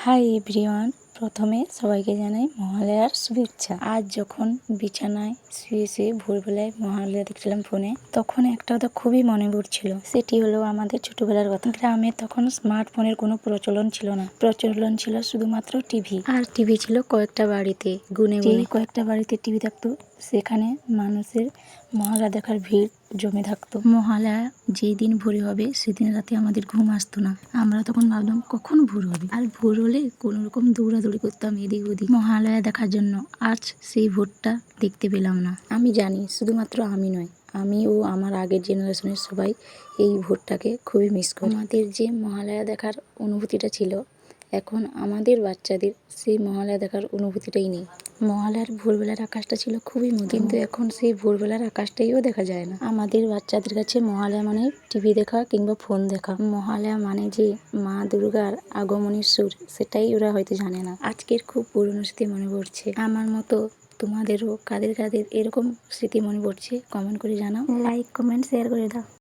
Hi everyone, প্রথমে সবাইকে জানাই মহালয়ার শুভেচ্ছা। আজ যখন বিছানায় শুয়ে শুয়ে ভোরবেলায় মহালয়া দেখছিলাম ফোনে, তখন একটা কথা খুবই মনে পড়ছিল। সেটি হলো আমাদের ছোটবেলার কথা। গ্রামে তখন স্মার্টফোনের কোনো প্রচলন ছিল না, প্রচলন ছিল শুধুমাত্র টিভি। আর টিভি ছিল কয়েকটা বাড়িতে, গুনে গুনে কয়েকটা বাড়িতে টিভি থাকতো। সেখানে মানুষের মহালয়া দেখার ভিড় জমে থাকতো। মহালয়া যেই দিন ভোরে হবে সেদিন রাতে আমাদের ঘুম আসতো না। আমরা তখন ভাবতাম কখন ভোর হবে, আর ভোর হলে কোনো রকম দৌড়াদৌড়ি করতাম এদিক ওদিক মহালয়া দেখার জন্য। আজ সেই ভোরটা দেখতে পেলাম না। আমি জানি শুধুমাত্র আমি নয়, আমি ও আমার আগের জেনারেশনের সবাই এই ভোরটাকে খুবই মিস করি। আমাদের যে মহালয়া দেখার অনুভূতিটা ছিল, এখন আমাদের বাচ্চাদের সেই মহালয়া দেখার অনুভূতিটাই নেই। মহালয়ার ভোরবেলার আকাশটা ছিল খুবই মধুর, কিন্তু এখন সেই ভোরবেলার আকাশটাইও দেখা যায় না। আমাদের বাচ্চাদের কাছে মহালয়া মানে টিভি দেখা কিংবা ফোন দেখা। মহালয়া মানে যে মা দুর্গার আগমনের সুর, সেটাই ওরা হয়তো জানে না। আজকের খুব পুরনো স্মৃতি মনে পড়ছে। আমার মতো তোমাদেরও কাদের কাদের এরকম স্মৃতি মনে পড়ছে কমেন্ট করে জানাও। লাইক কমেন্ট শেয়ার করে দাও।